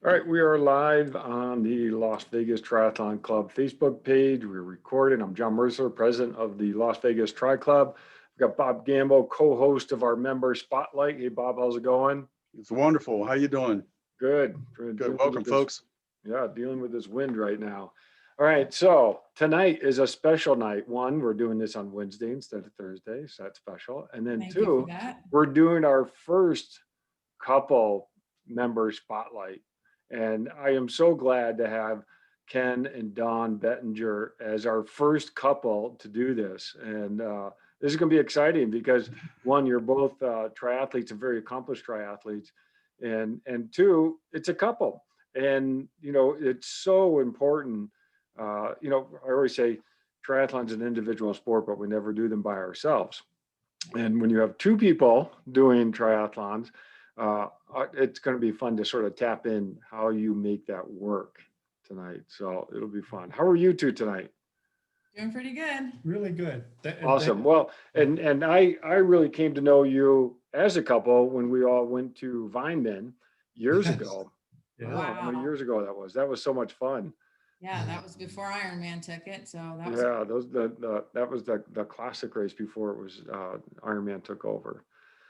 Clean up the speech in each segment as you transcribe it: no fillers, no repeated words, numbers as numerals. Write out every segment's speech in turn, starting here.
All right, we are live on the Las Vegas Triathlon Club Facebook page. We're recording. I'm John Mercer, president of the Las Vegas Tri Club. We've got Bob Gambo, co-host of our member Spotlight. Hey, Bob, how's it going? It's wonderful. How you doing? Good. Good. Welcome, folks. Yeah, dealing with this wind right now. All right, so tonight is a special night. One, we're doing this on Wednesday instead of Thursday, so that's special. And then two, we're doing our first couple member Spotlight. And I am so glad to have Ken and Dawn Bettinger as our first couple to do this. And this is going to be exciting because one, you're both triathletes and very accomplished triathletes. And two, it's a couple. And, you know, it's so important. You know, I always say triathlon's an individual sport, but we never do them by ourselves. And when you have two people doing triathlons, it's going to be fun to sort of tap in how you make that work tonight. So it'll be fun. How are you two tonight? Doing pretty good. Really good. Awesome. Well, and I really came to know you as a couple when we all went to Vineman years ago. Yeah. Wow. How many years ago that was? That was so much fun. Yeah, that was before Ironman took it. So that was that was the classic race before it was Ironman took over.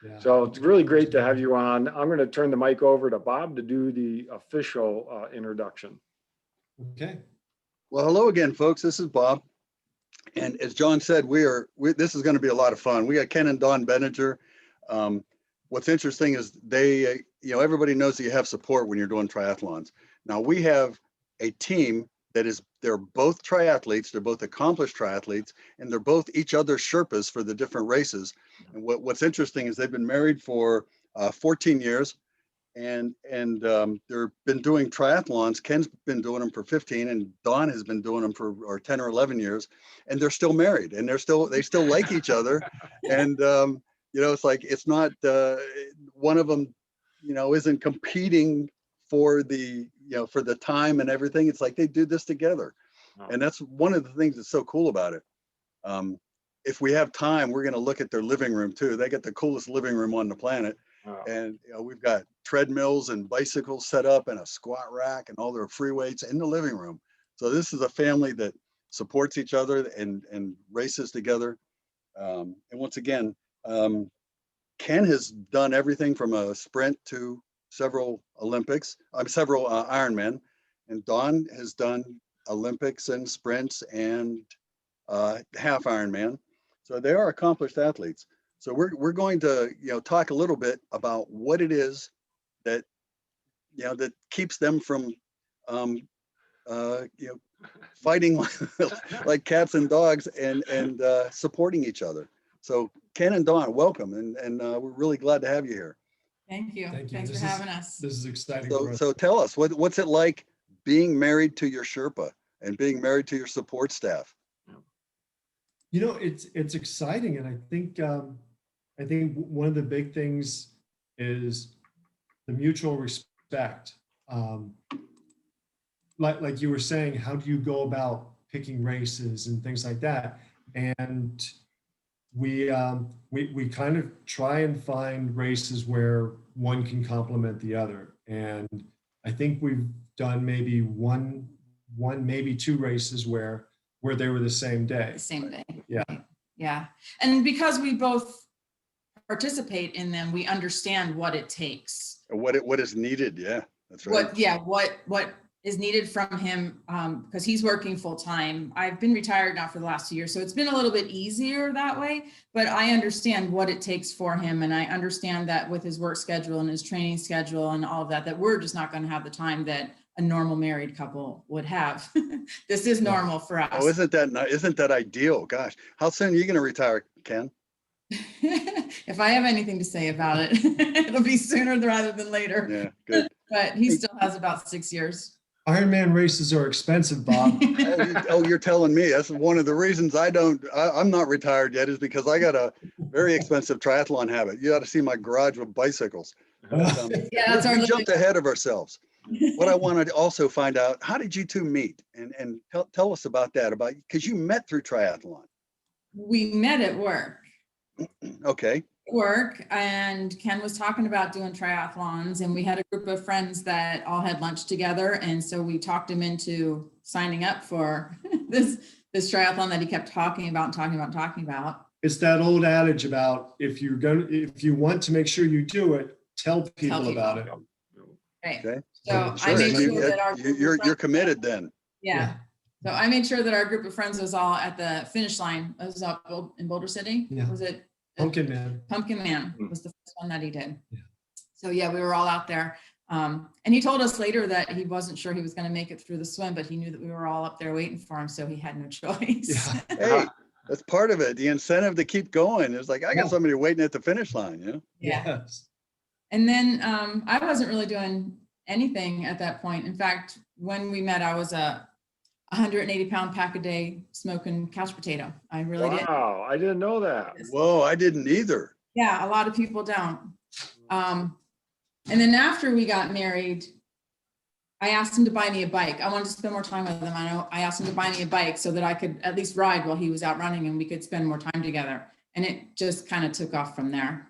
Yeah. So it's really great to have you on. I'm going to turn the mic over to Bob to do the official introduction. Okay. Well, hello again, folks. This is Bob. And as John said, this is going to be a lot of fun. We got Ken and Dawn Bettinger. What's interesting is they, everybody knows that you have support when you're doing triathlons. Now we have a team they're both triathletes, they're both accomplished triathletes, and they're both each other's Sherpas for the different races. And what's interesting is they've been married for 14 years, and they've been doing triathlons. Ken's been doing them for 15, and Dawn has been doing them for 10 or 11 years, and they're still married, and they still like each other. And it's like, it's not one of them, isn't competing for the time and everything. It's like they do this together. Wow. And that's one of the things that's so cool about it. If we have time, we're going to look at their living room too. They got the coolest living room on the planet. Wow. And we've got treadmills and bicycles set up and a squat rack and all their free weights in the living room. So this is a family that supports each other and races together. And once again, Ken has done everything from a sprint to several Ironman, and Dawn has done Olympics and sprints and half Ironman. So they are accomplished athletes. So we're going to talk a little bit about what it is that that keeps them from fighting like cats and dogs and supporting each other. So Ken and Dawn, welcome, and we're really glad to have you here. Thank you. Thank you. Thanks for having us. This is exciting. So tell us, what's it like being married to your Sherpa and being married to your support staff? It's exciting, and I think one of the big things is the mutual respect. Like you were saying, how do you go about picking races and things like that? And we kind of try and find races where one can complement the other. And I think we've done maybe one, maybe two races where they were the same day. The same day. Yeah. Yeah. And because we both participate in them, we understand what it takes. What is needed. Yeah, that's right. What is needed from him, because he's working full time. I've been retired now for the last 2 years, so it's been a little bit easier that way, but I understand what it takes for him. And I understand that with his work schedule and his training schedule and all of that we're just not going to have the time that a normal married couple would have. This is normal for us. Oh, isn't that ideal? Gosh, how soon are you going to retire, Ken? If I have anything to say about it, it'll be sooner rather than later. Yeah, good. But he still has about 6 years. Ironman races are expensive, Bob. You're telling me. That's one of the reasons I'm not retired yet, is because I got a very expensive triathlon habit. You ought to see my garage with bicycles. Yeah, that's we jumped ahead of ourselves. What I wanted to also find out, how did you two meet? And tell us about that, because you met through triathlon. We met at work. Okay. work, and Ken was talking about doing triathlons, and we had a group of friends that all had lunch together, and so we talked him into signing up for this triathlon that he kept talking about and talking about. It's that old adage about if you want to make sure you do it, tell people about it. Right. Okay. So Sure. I made So sure that our you're committed then. Yeah. So I made sure that our group of friends was all at the finish line. It was up in Boulder City. Yeah. Was it? Pumpkin Man. Pumpkin Man was the first one that he did. Yeah. So yeah, we were all out there. And he told us later that he wasn't sure he was going to make it through the swim, but he knew that we were all up there waiting for him. So he had no choice. Yeah. Hey, that's part of it. The incentive to keep going. It's like, I got Yeah. somebody waiting at the finish line, you know? Yeah. Yes. And then I wasn't really doing anything at that point. In fact, when we met, I was a 180-pound pack a day smoking couch potato. I really did. Wow, I didn't know that. Whoa, I didn't either. Yeah, a lot of people don't. And then after we got married, I asked him to buy me a bike. I wanted to spend more time with him. I asked him to buy me a bike so that I could at least ride while he was out running and we could spend more time together. And it just kind of took off from there.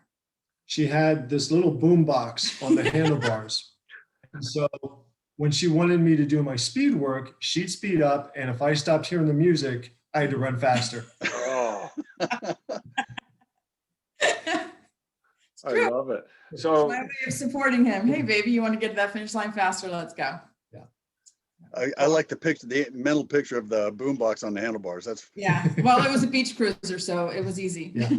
She had this little boom box on the handlebars. And so when she wanted me to do my speed work, she'd speed up. And if I stopped hearing the music, I had to run faster. Oh, I True. love it. It's So, my way of supporting him. Hey, baby, you want to get to that finish line faster? Let's go. I like the mental picture of the boombox on the handlebars. That's Yeah. Well, it was a beach cruiser, so it was easy. Yeah.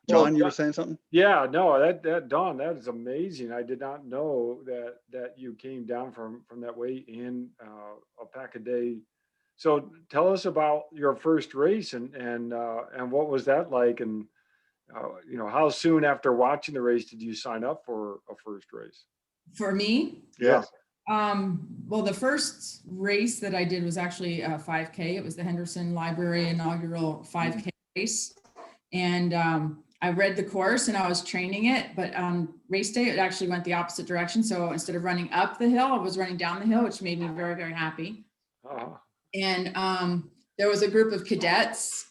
John, you were saying something? yeah, no, that Dawn, that is amazing. I did not know that you came down from that weight in a pack a day. So tell us about your first race and what was that like? And how soon after watching the race did you sign up for a first race? For me, Yeah. well, the first race that I did was actually a 5K. It was the Henderson Library inaugural 5K race. And I read the course and I was training it, but on race day, it actually went the opposite direction. So instead of running up the hill, I was running down the hill, which made me very, very happy. And there was a group of cadets.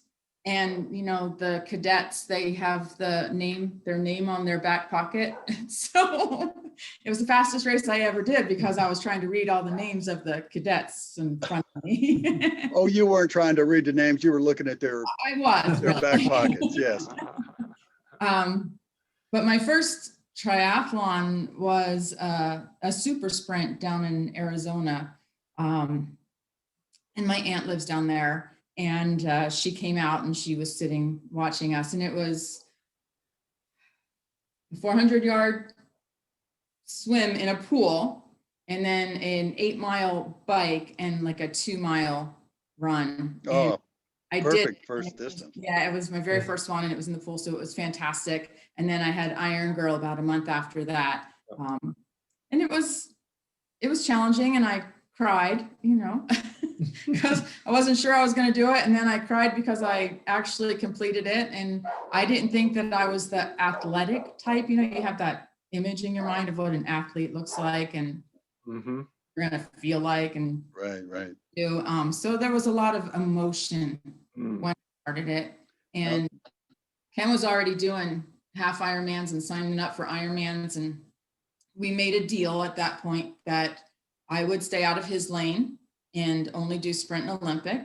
And, the cadets, they have their name on their back pocket. So it was the fastest race I ever did because I was trying to read all the names of the cadets in front of me. Oh, you weren't trying to read the names. You were looking at their I was. back pockets. Yes. But my first triathlon was a super sprint down in Arizona. And my aunt lives down there. And she came out and she was sitting watching us, and it was a 400-yard swim in a pool, and then an 8-mile bike and like a 2-mile run. Oh, I perfect did. first distance. Yeah, it was my very first one, and it was in the pool, so it was fantastic. And then I had Iron Girl about a month after that, and it was challenging, and I cried, because I wasn't sure I was going to do it. And then I cried because I actually completed it. And I didn't think that I was the athletic type. You have that image in your mind of what an athlete looks like and you're going to feel like. And Right. so there was a lot of emotion when I started it. And Ken was already doing half Ironmans and signing up for Ironmans. And we made a deal at that point that I would stay out of his lane and only do sprint and Olympic,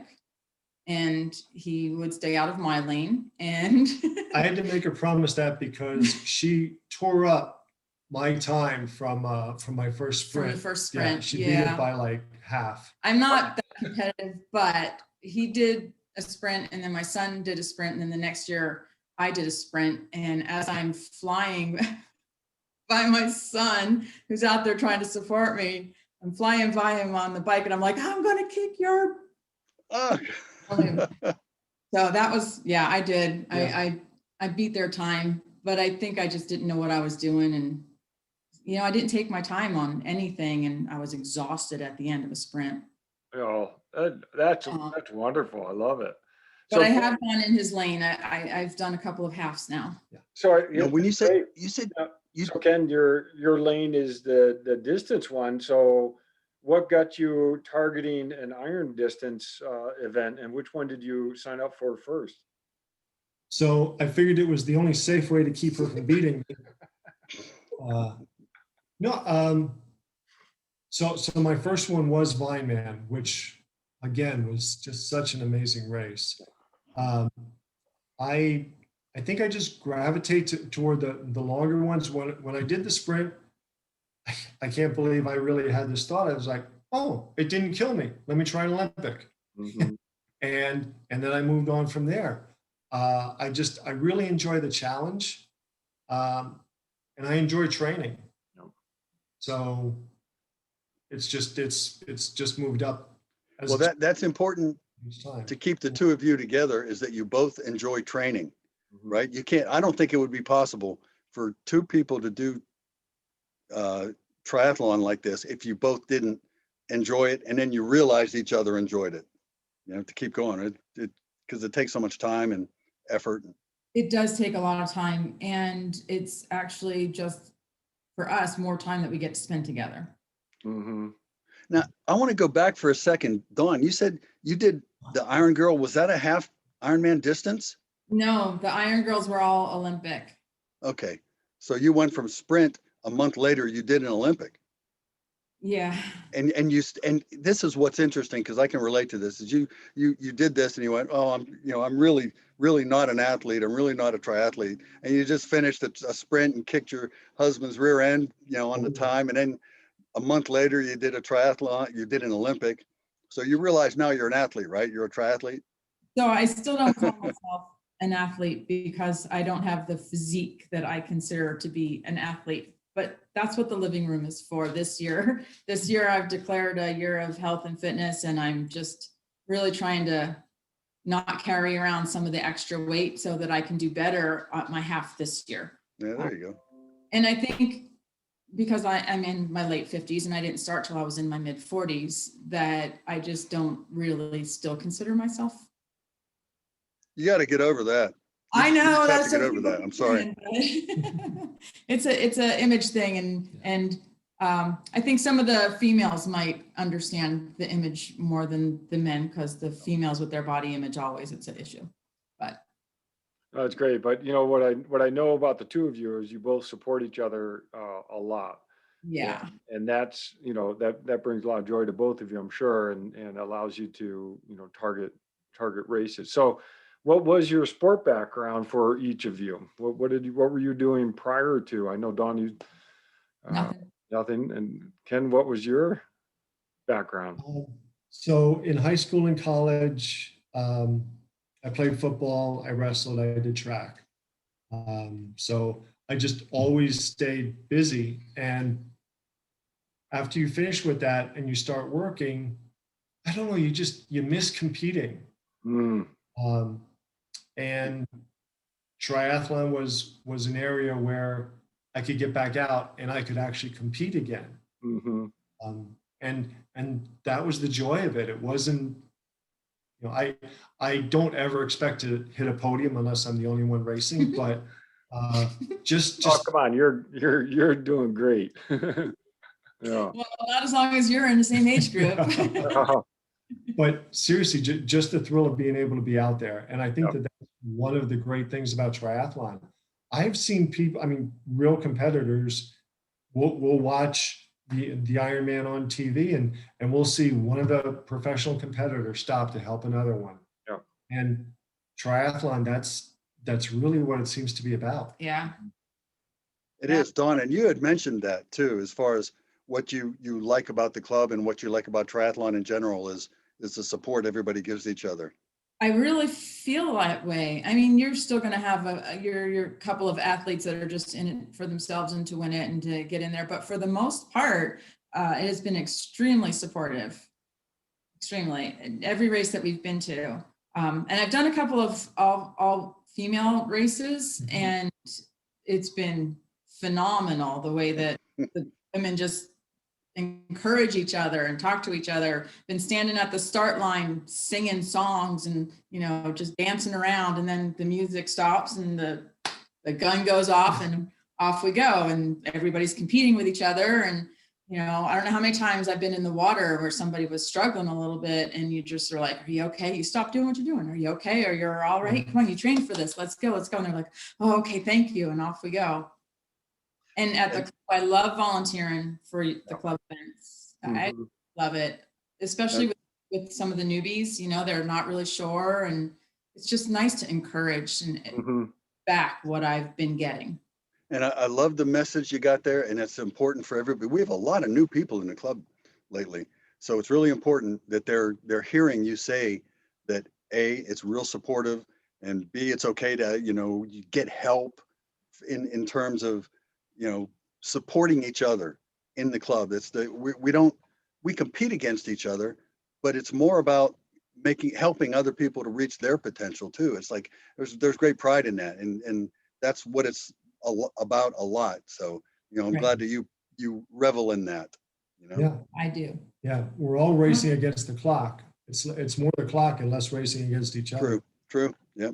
and he would stay out of my lane. And I had to make her promise that because she tore up my time from my first sprint. From the first sprint, yeah, she beat it by like half. I'm not that competitive, but he did a sprint, and then my son did a sprint, and then the next year I did a sprint. And as I'm flying by my son, who's out there trying to support me, I'm flying by him on the bike, and I'm like, I'm going to kick your. Oh. So that was, I did. Yeah. I beat their time, but I think I just didn't know what I was doing. And, I didn't take my time on anything, and I was exhausted at the end of a sprint. Oh, that's wonderful. I love it. But I have gone in his lane. I've done a couple of halves now. Yeah. So when you said so Ken, your lane is the distance one. So what got you targeting an iron distance event, and which one did you sign up for first? So I figured it was the only safe way to keep her from beating me. No, so my first one was Vineman, which again was just such an amazing race. I think I just gravitate toward the longer ones. When I did the sprint, I can't believe I really had this thought. I was like, oh, it didn't kill me. Let me try an Olympic. Mhm. And then I moved on from there. I really enjoy the challenge, and I enjoy training. Yep. So it's just moved up. Well, that's important to keep the two of you together, is that you both enjoy training, Mhm. right? I don't think it would be possible for two people to do triathlon like this if you both didn't enjoy it, and then you realized each other enjoyed it. You have to keep going, because it takes so much time and effort. It does take a lot of time, and it's actually just for us more time that we get to spend together. Mhm. Now, I want to go back for a second. Dawn, you said you did the Iron Girl. Was that a half Ironman distance? No, the Iron Girls were all Olympic. Okay. So you went from sprint, a month later, you did an Olympic. Yeah. And this is what's interesting, because I can relate to this, is you did this and you went, oh, I'm really not an athlete. I'm really not a triathlete. And you just finished a sprint and kicked your husband's rear end, on the time. And then a month later, you did a triathlon, you did an Olympic. So you realize now you're an athlete, right? You're a triathlete. So I still don't call myself an athlete because I don't have the physique that I consider to be an athlete. But that's what the living room is for this year. This year, I've declared a year of health and fitness, and I'm just really trying to not carry around some of the extra weight so that I can do better at my half this year. Yeah, there you go. And I think because I'm in my late 50s and I didn't start till I was in my mid 40s, that I just don't really still consider myself. You got to get over that. I know that's to get over that. I'm sorry. It's a image thing, and I think some of the females might understand the image more than the men, because the females with their body image always it's an issue. But That's great. But what I know about the two of you is you both support each other a lot. yeah, And that's, that brings a lot of joy to both of you, I'm sure, and allows you to, target races. So what was your sport background for each of you? What were you doing prior to? I know, Dawn, you nothing. nothing. And Ken, what was your background? So in high school and college, I played football, I wrestled, I did track. So I just always stayed busy. And after you finish with that and you start working, I don't know, you miss competing. Mm. And triathlon was an area where I could get back out and I could actually compete again. Mm-hmm. And that was the joy of it. It wasn't, I don't ever expect to hit a podium unless I'm the only one racing, but just Oh, come on, you're doing great. Yeah. Well, not as long as you're in the same age group. But seriously, just the thrill of being able to be out there. And I think Yep. that's one of the great things about triathlon. I've seen people, real competitors will watch the Ironman on TV and we'll see one of the professional competitors stop to help another one. Yep. And triathlon, that's really what it seems to be about. Yeah. It is, Dawn, and you had mentioned that too, as far as what you like about the club and what you like about triathlon in general is the support everybody gives each other. I really feel that way. I mean, you're still going to have your couple of athletes that are just in it for themselves and to win it and to get in there. But for the most part, it has been extremely supportive, extremely. In every race that we've been to. And I've done a couple of all female races, Mhm. and it's been phenomenal the way that the women just encourage each other and talk to each other. Been standing at the start line singing songs and just dancing around, and then the music stops and the gun goes off and off we go, and everybody's competing with each other, and You know, I don't know how many times I've been in the water where somebody was struggling a little bit and you just are like, are you okay? You stop doing what you're doing. Are you okay? Or you're all right? Come on, you trained for this. Let's go. Let's go. And they're like, oh, okay, thank you. And off we go. And at the club, I love volunteering for the club events. I love it, especially with some of the newbies, you know, they're not really sure. And it's just nice to encourage and back what I've been getting. And I love the message you got there, and it's important for everybody. We have a lot of new people in the club lately, so it's really important that they're hearing you say that A, it's real supportive, and B, it's okay to, you know, get help in terms of, you know, supporting each other in the club. It's we compete against each other, but it's more about helping other people to reach their potential too. It's like there's great pride in that, and that's what it's about a lot. So, you know, I'm glad that you revel in that, you know. Yeah, I do. Yeah, we're all racing against the clock. It's more the clock and less racing against each other. True. Yep.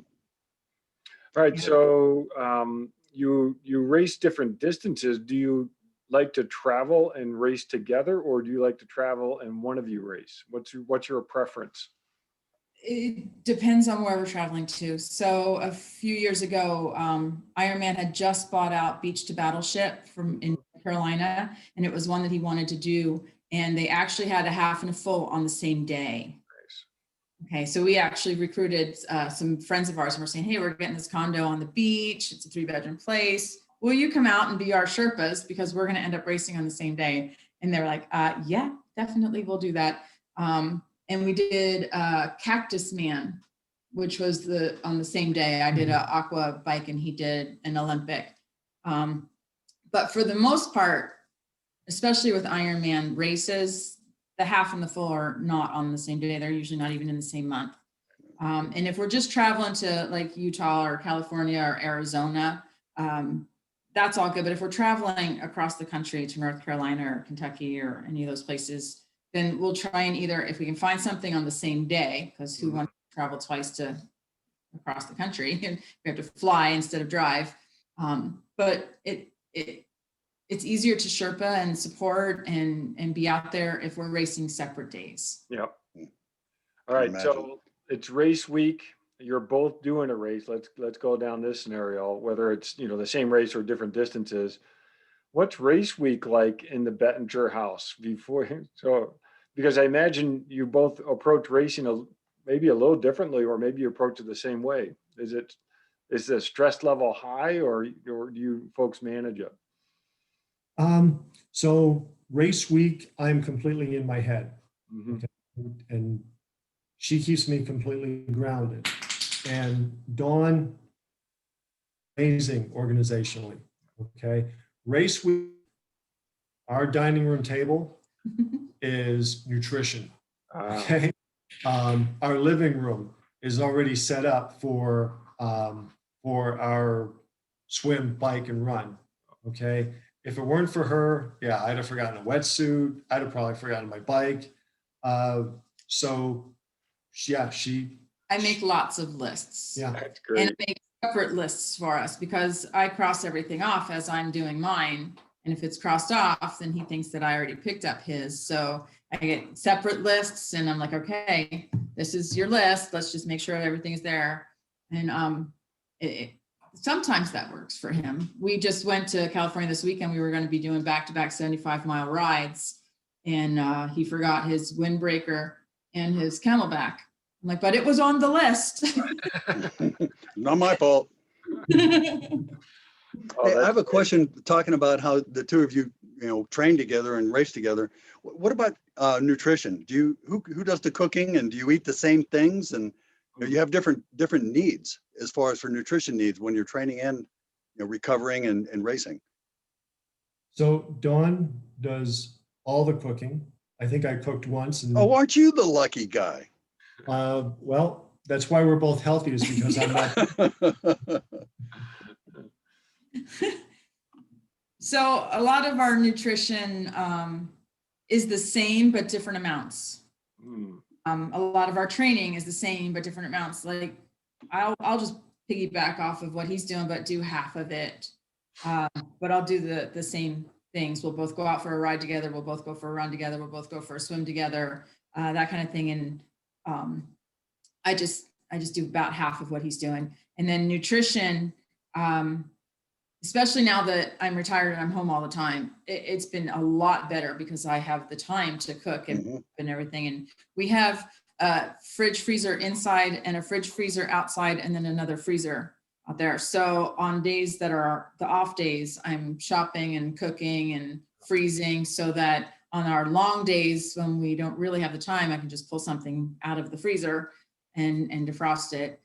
All right. So you race different distances. Do you like to travel and race together, or do you like to travel and one of you race? What's your preference? It depends on where we're traveling to. So a few years ago, Ironman had just bought out Beach to Battleship from in Carolina, and it was one that he wanted to do. And they actually had a half and a full on the same day. Nice. Okay, so we actually recruited some friends of ours, and we're saying, hey, we're getting this condo on the beach. It's a 3-bedroom place. Will you come out and be our Sherpas, because we're going to end up racing on the same day? And they're like, yeah, definitely, we'll do that. And we did Cactus Man, which was on the same day. I did an aqua bike and he did an Olympic. But for the most part, especially with Ironman races, the half and the full are not on the same day. They're usually not even in the same month. And if we're just traveling to like Utah or California or Arizona, that's all good. But if we're traveling across the country to North Carolina or Kentucky or any of those places, then we'll try and either, if we can find something on the same day, because who wants to travel twice across the country, and we have to fly instead of drive. But it's easier to Sherpa and support and be out there if we're racing separate days. Yep. All right. So it's race week. You're both doing a race. Let's go down this scenario, whether it's, you know, the same race or different distances. What's race week like in the Bettinger house before? So, because I imagine you both approach racing maybe a little differently, or maybe you approach it the same way. Is the stress level high, or do you folks manage it? So race week, I'm completely in my head. Okay? And she keeps me completely grounded. And Dawn, amazing organizationally. Okay. Race week, our dining room table is nutrition. Okay. Our living room is already set up for our swim, bike, and run. Okay. If it weren't for her, yeah, I'd have forgotten a wetsuit. I'd have probably forgotten my bike. So yeah, I make lots of lists. Yeah, that's great. And I make separate lists for us because I cross everything off as I'm doing mine. And if it's crossed off, then he thinks that I already picked up his. So I get separate lists and I'm like, okay, this is your list. Let's just make sure everything is there. And sometimes that works for him. We just went to California this weekend. We were going to be doing back-to-back 75-mile rides. And he forgot his windbreaker and his Camelback. I'm like, but it was on the list. Not my fault. Hey, I have a question talking about how the two of you, train together and race together. What about nutrition? Who does the cooking, and do you eat the same things? And you have different needs as far as for nutrition needs when you're training and recovering and racing. So Dawn does all the cooking. I think I cooked once. And, oh, aren't you the lucky guy? Well, that's why we're both healthy, is because I'm not. So a lot of our nutrition is the same, but different amounts. A lot of our training is the same, but different amounts. Like I'll just piggyback off of what he's doing, but do half of it. But I'll do the same things. We'll both go out for a ride together. We'll both go for a run together. We'll both go for a swim together, that kind of thing. And I just do about half of what he's doing. And then nutrition, especially now that I'm retired and I'm home all the time, it's been a lot better because I have the time to cook and everything. And we have a fridge freezer inside and a fridge freezer outside, and then another freezer out there. So on days that are the off days, I'm shopping and cooking and freezing, so that on our long days when we don't really have the time, I can just pull something out of the freezer and defrost it.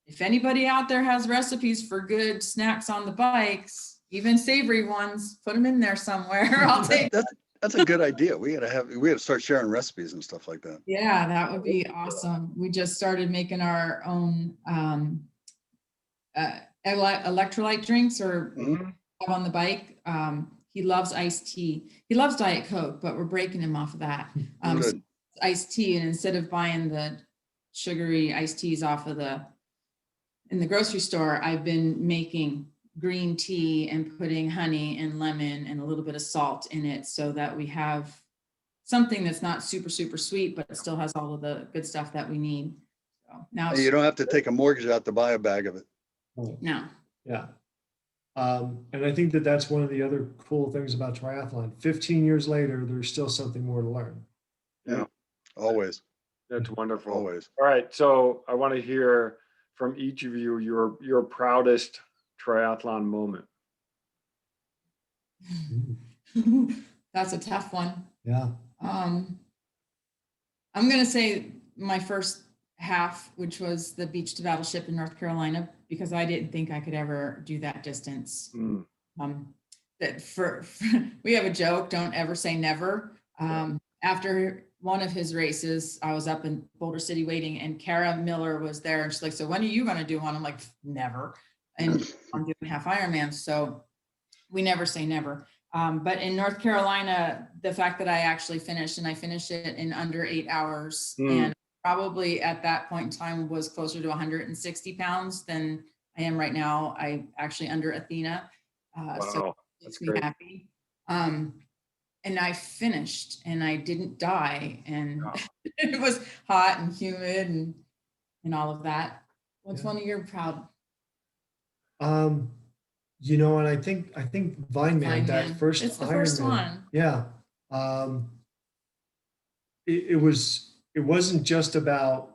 If anybody out there has recipes for good snacks on the bikes, even savory ones, put them in there somewhere. I'll take That's a good idea. We gotta start sharing recipes and stuff like that. Yeah, that would be awesome. We just started making our own electrolyte drinks or have on the bike. He loves iced tea. He loves Diet Coke, but we're breaking him off of that. So iced tea, and instead of buying the sugary iced teas off of in the grocery store, I've been making green tea and putting honey and lemon and a little bit of salt in it, so that we have something that's not super, super sweet, but it still has all of the good stuff that we need. So now You don't have to take a mortgage out to buy a bag of it. no. Yeah. And I think that's one of the other cool things about triathlon. 15 years later, there's still something more to learn. Yeah, always. That's wonderful. Always. All right. So I want to hear from each of you your proudest triathlon moment. That's a tough one. Yeah. I'm going to say my first half, which was the beach to battleship in North Carolina, because I didn't think I could ever do that distance. We have a joke, don't ever say never. After one of his races, I was up in Boulder City waiting, and Kara Miller was there, and she's like, so when are you going to do one? I'm like, never. And I'm doing half Ironman. So we never say never. But in North Carolina, the fact that I actually finished, and I finished it in under 8 hours, and probably at that point in time was closer to 160 pounds than I am right now. I actually under Athena. Wow, so it makes me happy. And I finished, and I didn't die, and it was hot and humid and all of that. What's one of your proud? You know, and I think Vineman, that first it's the first Ironman, one. Yeah. It wasn't just about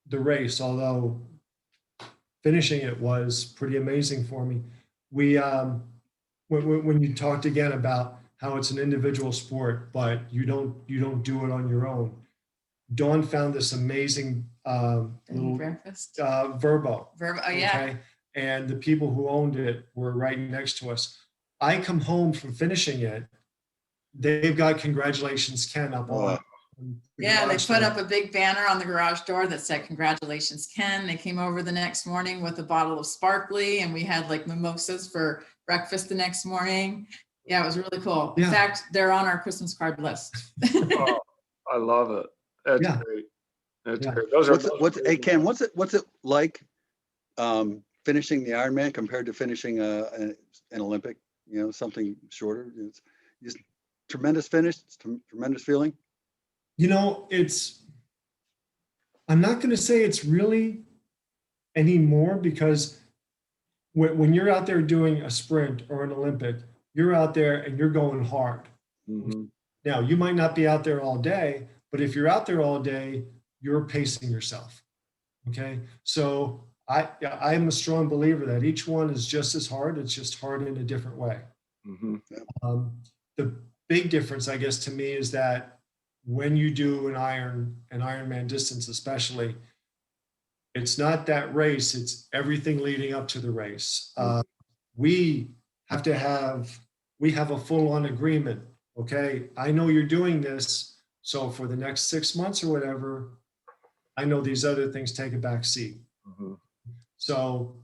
the race, although finishing it was pretty amazing for me. We when you talked again about how it's an individual sport, but you don't do it on your own. Dawn found this amazing little breakfast. Verbo. Oh yeah. Okay? And the people who owned it were right next to us. I come home from finishing it. They've got congratulations, Ken, up on. Yeah, they put up a big banner on the garage door that said congratulations, Ken. They came over the next morning with a bottle of sparkly, and we had like mimosas for breakfast the next morning. Yeah, it was really cool. In fact, they're on our Christmas card list. Oh, I love it. That's great. That's great. Hey Ken, what's it like finishing the Ironman compared to finishing an Olympic? You know, something shorter. It's just tremendous finish, tremendous feeling. You know, I'm not going to say it's really anymore, because when you're out there doing a sprint or an Olympic, you're out there and you're going hard. Now, you might not be out there all day, but if you're out there all day, you're pacing yourself. Okay. So I am a strong believer that each one is just as hard. It's just hard in a different way. The big difference, I guess, to me is that when you do an Ironman distance, especially, it's not that race, it's everything leading up to the race. We have a full-on agreement. Okay, I know you're doing this, so for the next 6 months or whatever, I know these other things take a back seat. So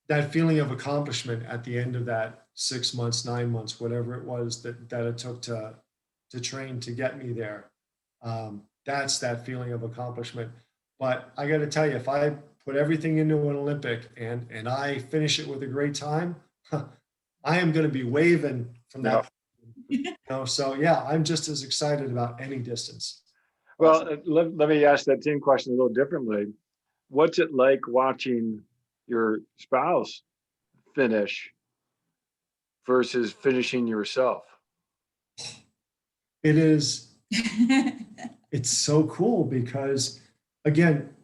that feeling of accomplishment at the end of that 6 months, 9 months, whatever it was that it took to train to get me there, that's that feeling of accomplishment. But I got to tell you, if I put everything into an Olympic and I finish it with a great time, I am going to be waving from that. So yeah, I'm just as excited about any distance. Well, Awesome. let me ask that same question a little differently. What's it like watching your spouse finish versus finishing yourself? It is, it's so cool because, again,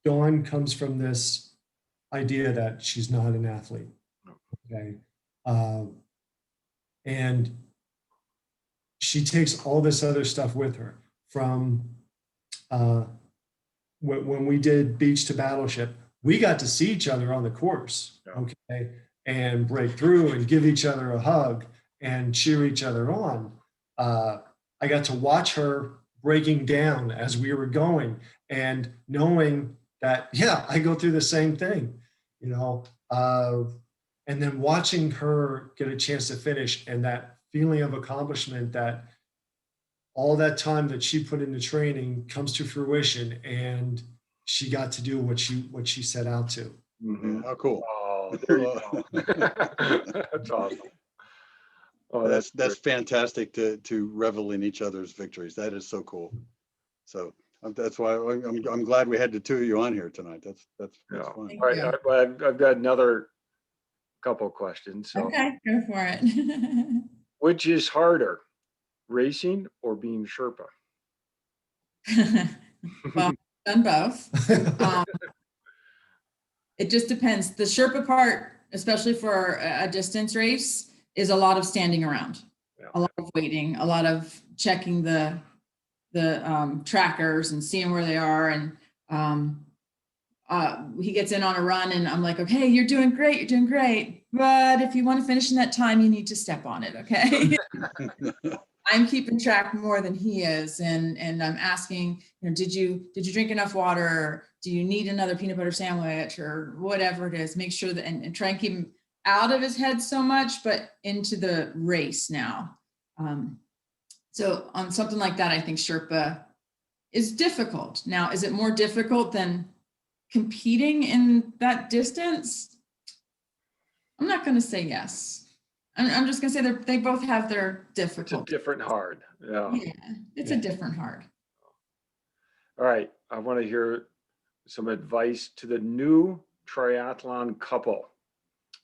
Dawn comes from this idea that she's not an athlete. Okay. And she takes all this other stuff with her from when we did Beach to Battleship, we got to see each other on the course, okay, and break through and give each other a hug and cheer each other on. I got to watch her breaking down as we were going and knowing that, yeah, I go through the same thing, you know, and then watching her get a chance to finish and that feeling of accomplishment that all that time that she put into training comes to fruition and she got to do what she set out to. Mm-hmm. How cool. Oh, there you go. That's awesome. Oh, that's fantastic to revel in each other's victories. That is so cool. So that's why I'm glad we had the two of you on here tonight. That's fun. All right, I've got another couple questions. So. Okay, go for it. Which is harder, racing or being Sherpa? Well, I've done both. It just depends. The Sherpa part, especially for a distance race, is a lot of standing around, a lot of waiting, a lot of checking the trackers and seeing where they are. And he gets in on a run and I'm like, okay, you're doing great. You're doing great. But if you want to finish in that time, you need to step on it. Okay. I'm keeping track more than he is. And I'm asking, you know, did you drink enough water? Do you need another peanut butter sandwich or whatever it is? Make sure that, and try and keep him out of his head so much, but into the race now. So on something like that, I think Sherpa is difficult. Now, is it more difficult than competing in that distance? I'm not going to say yes. I'm just going to say they both have their difficulty. It's a different hard. Yeah, it's a different hard. All right. I want to hear some advice to the new triathlon couple.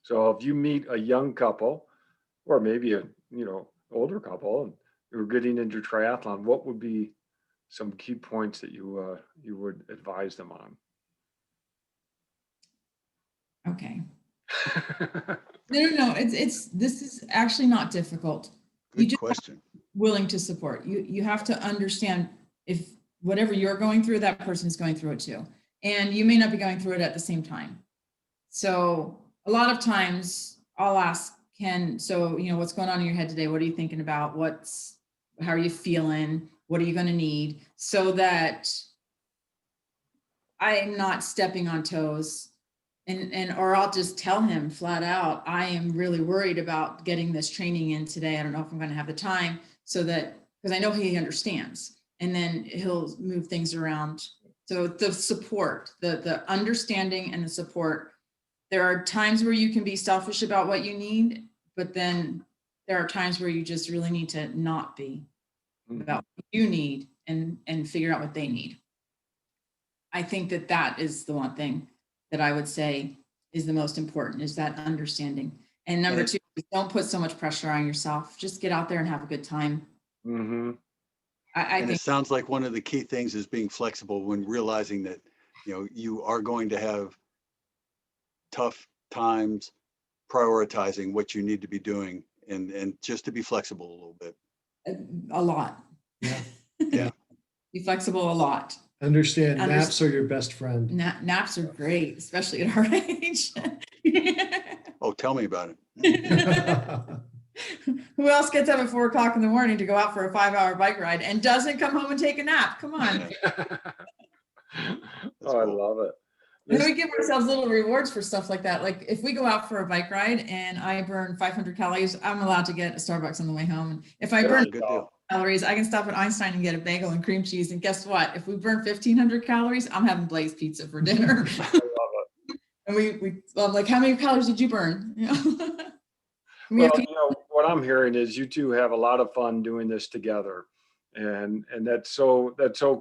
So if you meet a young couple or maybe a, older couple and you're getting into triathlon, what would be some key points that you would advise them on? Okay. No. This is actually not difficult. Good question. Willing to support. You have to understand if whatever you're going through, that person is going through it too. And you may not be going through it at the same time. So a lot of times I'll ask, what's going on in your head today? What are you thinking about? How are you feeling? What are you going to need? So that I'm not stepping on toes. Or I'll just tell him flat out, I am really worried about getting this training in today. I don't know if I'm going to have the time, because I know he understands, and then he'll move things around. So the support, the understanding and the support. There are times where you can be selfish about what you need, but then there are times where you just really need to not be about what you need and figure out what they need. I think that is the one thing that I would say is the most important, is that understanding. And number two, don't put so much pressure on yourself. Just get out there and have a good time. Mm-hmm. I think it sounds like one of the key things is being flexible when realizing that, you are going to have tough times, prioritizing what you need to be doing and just to be flexible a little bit. A lot. Yeah. Be flexible a lot. Understand naps are your best friend. Naps are great, especially at our age. Oh, tell me about it. Who else gets up at 4 o'clock in the morning to go out for a 5-hour bike ride and doesn't come home and take a nap? Come on. Cool. I love it. And we give ourselves little rewards for stuff like that. Like if we go out for a bike ride and I burn 500 calories, I'm allowed to get a Starbucks on the way home. And if I burn calories, I can stop at Einstein and get a bagel and cream cheese. And guess what? If we burn 1,500 calories, I'm having Blaze pizza for dinner. I love it. And I'm like, how many calories did you burn? We have Well, to- you know, what I'm hearing is you two have a lot of fun doing this together. And that's so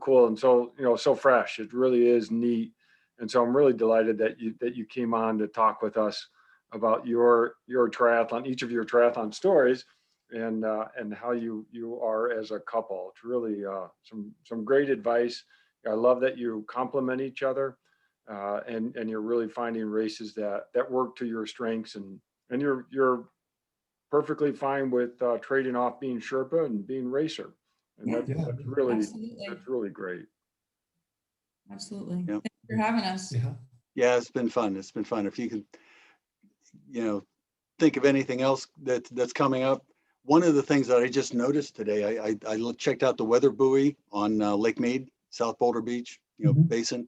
cool and so, you know, so fresh. It really is neat. And so I'm really delighted that you came on to talk with us about your triathlon, each of your triathlon stories and how you are as a couple. It's really some great advice. I love that you complement each other and you're really finding races that work to your strengths and you're perfectly fine with trading off being Sherpa and being racer. And Yeah, Yeah. absolutely. that's really great. Absolutely. Yep. Thanks for having us. Yeah. Yeah, it's been fun. It's been fun. If you can, think of anything else that's coming up. One of the things that I just noticed today, I checked out the weather buoy on Lake Mead, South Boulder Beach, Mhm. basin,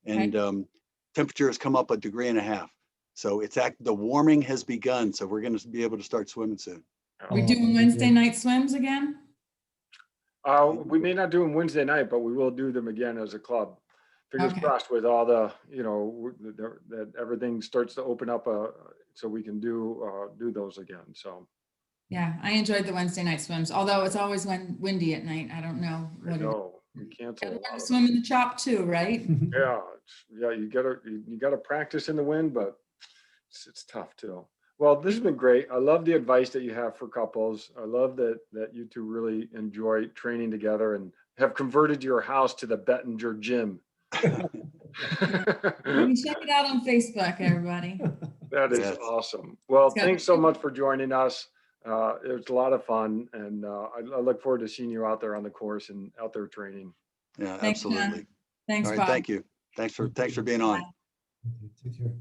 and temperature has come up 1.5 degrees. So the warming has begun. So we're going to be able to start swimming soon. We Oh, doing Wednesday night swims again? We may not do them Wednesday night, but we will do them again as a club. Fingers Okay. crossed with all the, that everything starts to open up so we can do those again. So Yeah, I enjoyed the Wednesday night swims, although it's always windy at night. I don't know I what it is. know we cancel a Gotta learn lot to of swim in the chop too, right? Yeah, you gotta practice in the wind, but it's tough too. Well, this has been great. I love the advice that you have for couples. I love that you two really enjoy training together and have converted your house to the Bettinger gym. You can check it out on Facebook, everybody. That is Yes. awesome. Well, It's got- thanks so much for joining us. It was a lot of fun, and I look forward to seeing you out there on the course and out there training. Yeah, Thanks, John. absolutely. Thanks, All right. Bob. Thank you. Thanks for being on. Take care.